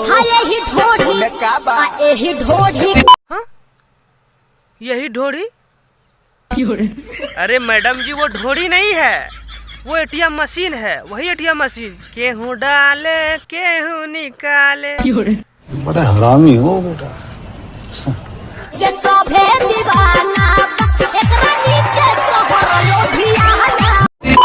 हाँ यही ढोढ़ी। हाँ यही ढोढ़ी? अरे मैडम जी वो ढोढ़ी नहीं है, वो एटीएम मशीन है, वही एटीएम मशीन। केहू डाले केहू निकाले। बड़ा हरामी हो बेटा। ये सभे दीवाना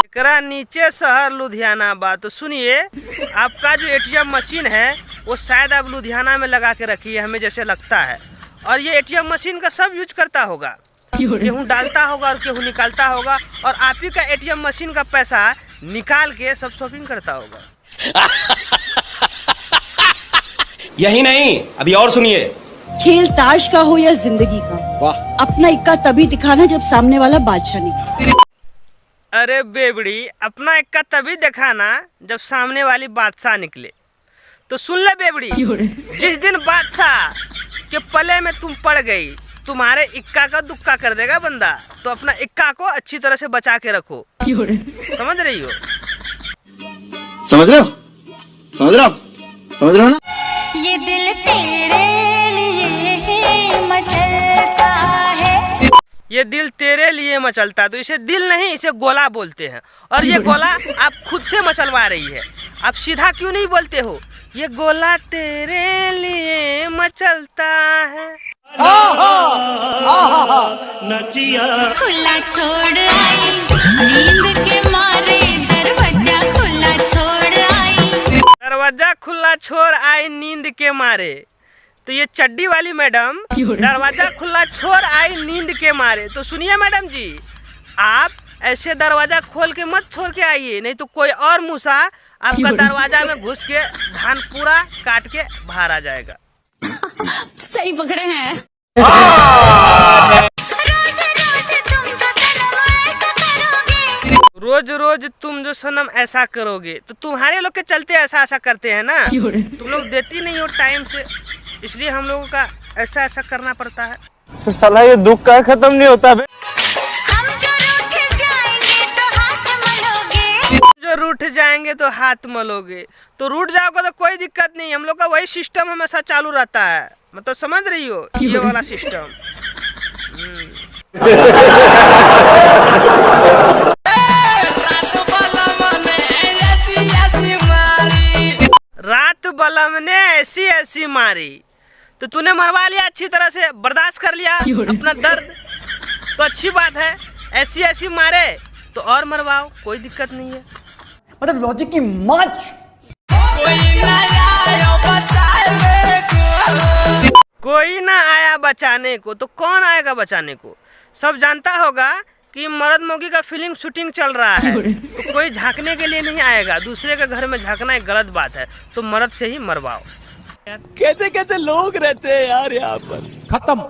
एकरा नीचे शहर लुधियाना बा। तो सुनिए, आपका जो एटीएम मशीन है वो शायद आप लुधियाना में लगा के रखी है, हमें जैसे लगता है। और ये एटीएम मशीन का सब यूज करता होगा, केहू डालता होगा और केहू निकालता होगा, और आप ही का एटीएम मशीन का पैसा निकाल के सब शॉपिंग करता होगा। यही नहीं, अभी और सुनिए। खेल ताश का हो या जिंदगी का, अपना इक्का तभी दिखाना जब सामने वाला बादशाह निकले। अरे बेबड़ी, अपना इक्का तभी दिखाना जब सामने वाली बादशाह निकले। तो सुन ले बेबड़ी, जिस दिन बादशाह के पले में तुम पड़ गई, तुम्हारे इक्का का दुक्का कर देगा बंदा। तो अपना इक्का को अच्छी तरह से बचा के रखो। समझ रही हो? समझ रहे हो? समझ रहे हो? समझ रहे हो ना? ये दिल तेरे लिए मचलता है। ये दिल तेरे लिए मचलता। तो इसे दिल नहीं, इसे गोला बोलते हैं। और ये गोला आप खुद से मचलवा रही है। आप सीधा क्यों नहीं बोलते हो? ये गोला तेरे लिए मचलता है। खुला छोड़ आई नींद के मारे, दरवाजा खुला छोड़ आई। दरवाजा खुला छोड़ आई नींद के मारे। तो ये चड्डी वाली मैडम दरवाजा खुला छोड़ आई नींद के मारे। तो सुनिए मैडम जी, आप ऐसे दरवाजा खोल के मत छोड़ के आइए, नहीं तो कोई और मूसा आपका दरवाजा में घुस के धान पूरा काट के बाहर आ जाएगा। सही पकड़े हैं। रोज रोज तुम जो सनम ऐसा करोगे, तो तुम्हारे लोग के चलते ऐसा करते हैं ना। तुम लोग देती नहीं हो टाइम से, इसलिए हम लोगों का ऐसा करना पड़ता है। तो साला ये दुख का खत्म नहीं होता बे। जो रूठ जाएंगे तो हाथ मलोगे। तो रूठ जाओगे तो कोई दिक्कत नहीं, हम लोग का वही सिस्टम हमेशा चालू रहता है। मतलब समझ रही हो, ये वाला सिस्टम। रात बलम ने ऐसी मारी। तो तूने मरवा लिया, अच्छी तरह से बर्दाश्त कर लिया अपना दर्द, तो अच्छी बात है। ऐसी मारे तो और मरवाओ, कोई दिक्कत नहीं है। मतलब लॉजिक की माच। कोई ना आया बचाने को, तो कौन आएगा बचाने को? सब जानता होगा कि मर्द मौगी का फिल्म शूटिंग चल रहा है, तो कोई झांकने के लिए नहीं आएगा। दूसरे के घर में झांकना एक गलत बात है, तो मर्द से ही मरवाओ। कैसे कैसे लोग रहते हैं यार यहाँ पर। खत्म।